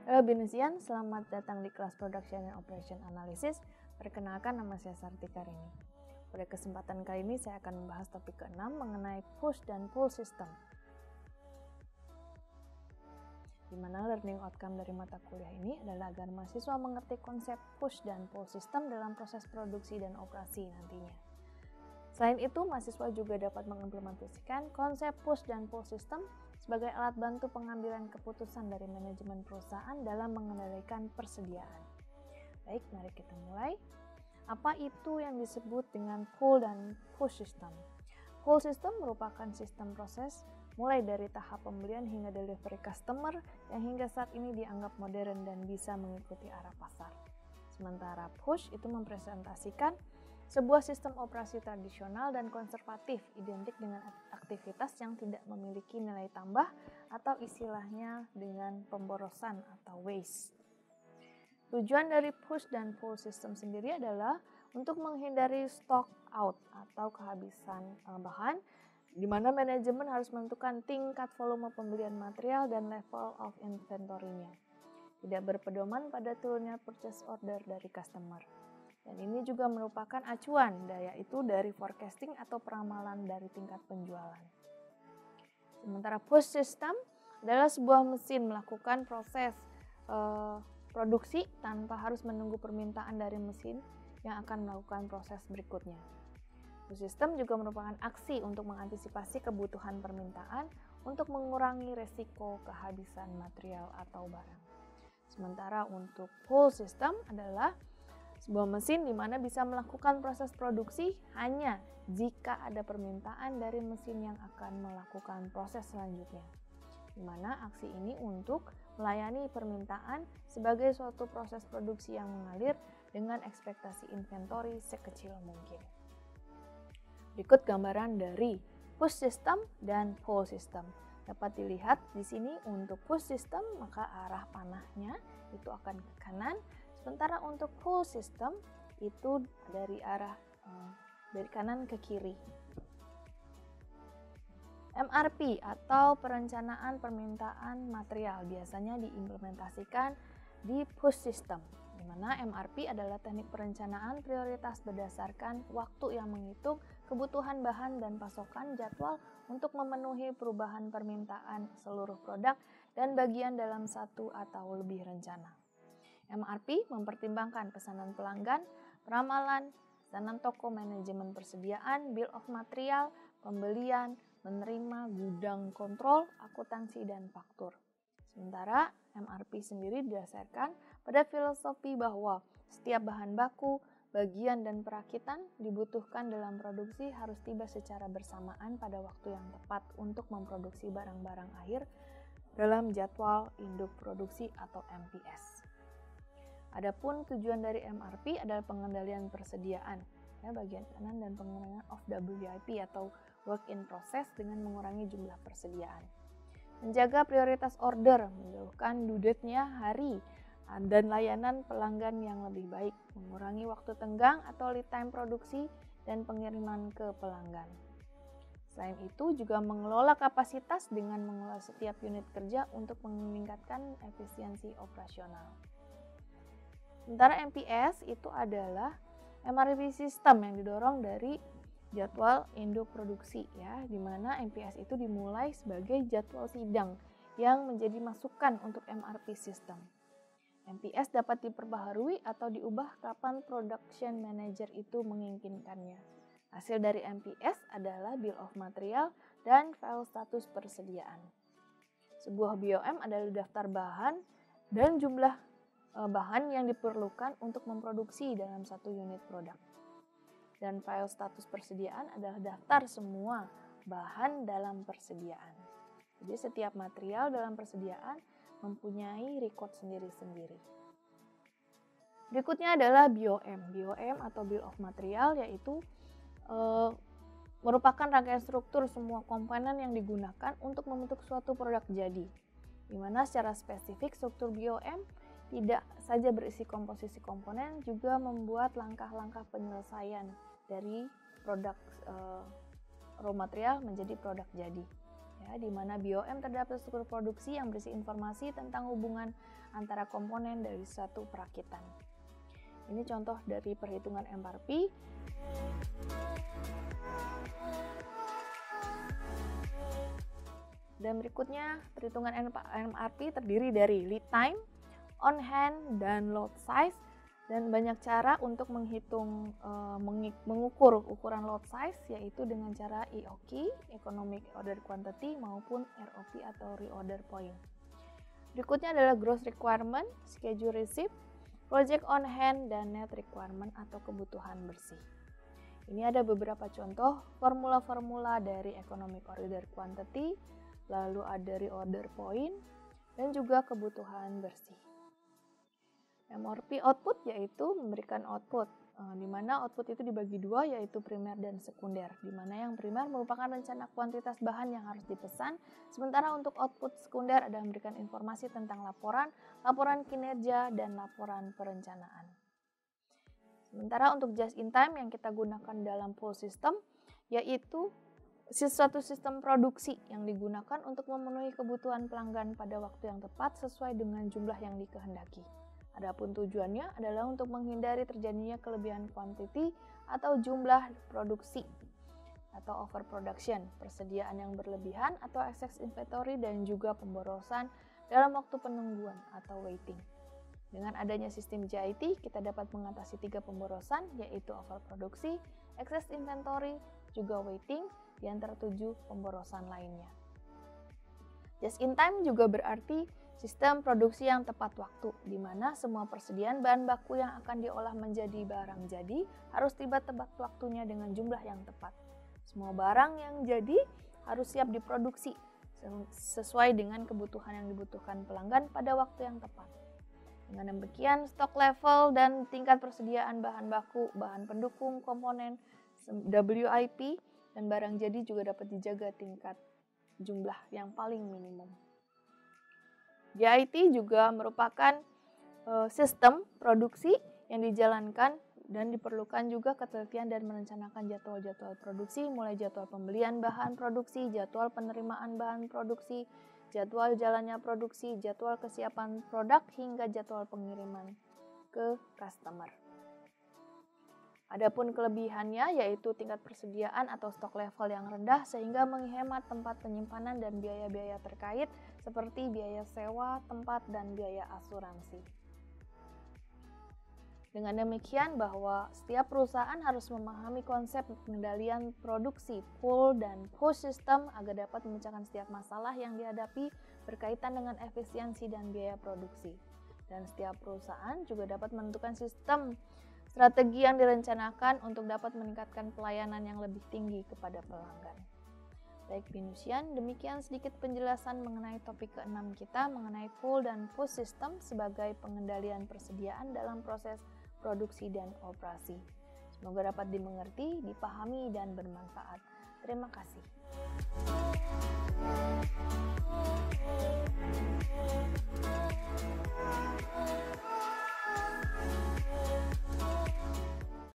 Halo Binisian, selamat datang di kelas Production and Operation Analysis. Perkenalkan, nama saya Sartika Rini. Pada kesempatan kali ini saya akan membahas topik ke-6 mengenai push dan pull system. Di mana learning outcome dari mata kuliah ini adalah agar mahasiswa mengerti konsep push dan pull system dalam proses produksi dan operasi nantinya. Selain itu, mahasiswa juga dapat mengimplementasikan konsep push dan pull system sebagai alat bantu pengambilan keputusan dari manajemen perusahaan dalam mengendalikan persediaan. Baik, mari kita mulai. Apa itu yang disebut dengan pull dan push system? Pull system merupakan sistem proses mulai dari tahap pembelian hingga delivery customer yang hingga saat ini dianggap modern dan bisa mengikuti arah pasar. Sementara push itu mempresentasikan sebuah sistem operasi tradisional dan konservatif identik dengan aktivitas yang tidak memiliki nilai tambah atau istilahnya dengan pemborosan atau waste. Tujuan dari push dan pull system sendiri adalah untuk menghindari stock out atau kehabisan bahan, di mana manajemen harus menentukan tingkat volume pembelian material dan level of inventory-nya. Tidak berpedoman pada turunnya purchase order dari customer. Dan ini juga merupakan acuan, yaitu dari forecasting atau peramalan dari tingkat penjualan. Sementara push system adalah sebuah mesin melakukan proses produksi tanpa harus menunggu permintaan dari mesin yang akan melakukan proses berikutnya. Push system juga merupakan aksi untuk mengantisipasi kebutuhan permintaan untuk mengurangi resiko kehabisan material atau barang. Sementara untuk pull system adalah sebuah mesin di mana bisa melakukan proses produksi hanya jika ada permintaan dari mesin yang akan melakukan proses selanjutnya. Di mana aksi ini untuk melayani permintaan sebagai suatu proses produksi yang mengalir dengan ekspektasi inventory sekecil mungkin. Berikut gambaran dari push system dan pull system. Dapat dilihat di sini untuk push system maka arah panahnya itu akan ke kanan. Sementara untuk pull system itu dari arah dari kanan ke kiri. MRP atau perencanaan permintaan material biasanya diimplementasikan di push system, di mana MRP adalah teknik perencanaan prioritas berdasarkan waktu yang menghitung kebutuhan bahan dan pasokan jadwal untuk memenuhi perubahan permintaan seluruh produk dan bagian dalam satu atau lebih rencana. MRP mempertimbangkan pesanan pelanggan, peramalan, pesanan toko, manajemen persediaan, bill of material, pembelian, menerima, gudang kontrol, akuntansi, dan faktur. Sementara MRP sendiri didasarkan pada filosofi bahwa setiap bahan baku, bagian, dan perakitan dibutuhkan dalam produksi harus tiba secara bersamaan pada waktu yang tepat untuk memproduksi barang-barang akhir dalam jadwal induk produksi atau MPS. Adapun tujuan dari MRP adalah pengendalian persediaan, bagian kanan, dan pengurangan of WIP atau work in process dengan mengurangi jumlah persediaan. Menjaga prioritas order, menjauhkan due date-nya hari, dan layanan pelanggan yang lebih baik, mengurangi waktu tenggang atau lead time produksi dan pengiriman ke pelanggan. Selain itu juga mengelola kapasitas dengan mengelola setiap unit kerja untuk meningkatkan efisiensi operasional. Sementara MPS itu adalah MRP system yang didorong dari jadwal induk produksi, di mana MPS itu dimulai sebagai jadwal sidang yang menjadi masukan untuk MRP system. MPS dapat diperbaharui atau diubah kapan production manager itu menginginkannya. Hasil dari MPS adalah bill of material dan file status persediaan. Sebuah BOM adalah daftar bahan dan jumlah bahan yang diperlukan untuk memproduksi dalam satu unit produk. Dan file status persediaan adalah daftar semua bahan dalam persediaan. Jadi setiap material dalam persediaan mempunyai record sendiri-sendiri. Berikutnya adalah BOM. BOM atau Bill of Material yaitu merupakan rangkaian struktur semua komponen yang digunakan untuk membentuk suatu produk jadi. Di mana secara spesifik struktur BOM tidak saja berisi komposisi komponen, juga membuat langkah-langkah penyelesaian dari produk raw material menjadi produk jadi. Di mana BOM terdapat struktur produksi yang berisi informasi tentang hubungan antara komponen dari satu perakitan. Ini contoh dari perhitungan MRP. Dan berikutnya, perhitungan MRP terdiri dari lead time, on hand, dan load size. Dan banyak cara untuk menghitung, mengukur ukuran load size, yaitu dengan cara EOQ, Economic Order Quantity, maupun ROP atau Reorder Point. Berikutnya adalah Gross Requirement, Schedule Receipt, Project on Hand, dan Net Requirement atau kebutuhan bersih. Ini ada beberapa contoh formula-formula dari Economic Order Quantity, lalu ada Reorder Point, dan juga kebutuhan bersih. MRP output yaitu memberikan output, di mana output itu dibagi dua, yaitu primer dan sekunder, di mana yang primer merupakan rencana kuantitas bahan yang harus dipesan, sementara untuk output sekunder adalah memberikan informasi tentang laporan kinerja, dan laporan perencanaan. Sementara untuk just in time yang kita gunakan dalam pull system, yaitu suatu sistem produksi yang digunakan untuk memenuhi kebutuhan pelanggan pada waktu yang tepat sesuai dengan jumlah yang dikehendaki. Adapun tujuannya adalah untuk menghindari terjadinya kelebihan quantity atau jumlah produksi atau overproduction, persediaan yang berlebihan atau excess inventory, dan juga pemborosan dalam waktu penungguan atau waiting. Dengan adanya sistem JIT, kita dapat mengatasi 3 pemborosan, yaitu overproduksi, excess inventory, juga waiting, di antara 7 pemborosan lainnya. Just in time juga berarti sistem produksi yang tepat waktu, di mana semua persediaan bahan baku yang akan diolah menjadi barang jadi harus tiba tepat waktunya dengan jumlah yang tepat. Semua barang yang jadi harus siap diproduksi sesuai dengan kebutuhan yang dibutuhkan pelanggan pada waktu yang tepat. Dengan demikian, stok level dan tingkat persediaan bahan baku, bahan pendukung, komponen, WIP, dan barang jadi juga dapat dijaga tingkat jumlah yang paling minimum. JIT juga merupakan sistem produksi yang dijalankan dan diperlukan juga ketelitian dan merencanakan jadwal-jadwal produksi, mulai jadwal pembelian bahan produksi, jadwal penerimaan bahan produksi, jadwal jalannya produksi, jadwal kesiapan produk, hingga jadwal pengiriman ke customer. Adapun kelebihannya yaitu tingkat persediaan atau stok level yang rendah sehingga menghemat tempat penyimpanan dan biaya-biaya terkait seperti biaya sewa tempat dan biaya asuransi. Dengan demikian bahwa setiap perusahaan harus memahami konsep pengendalian produksi, pull dan push system agar dapat memecahkan setiap masalah yang dihadapi berkaitan dengan efisiensi dan biaya produksi. Dan setiap perusahaan juga dapat menentukan sistem strategi yang direncanakan untuk dapat meningkatkan pelayanan yang lebih tinggi kepada pelanggan. Baik Binusian, demikian sedikit penjelasan mengenai topik ke-6 kita mengenai pull dan push system sebagai pengendalian persediaan dalam proses produksi dan operasi. Semoga dapat dimengerti, dipahami, dan bermanfaat. Terima kasih.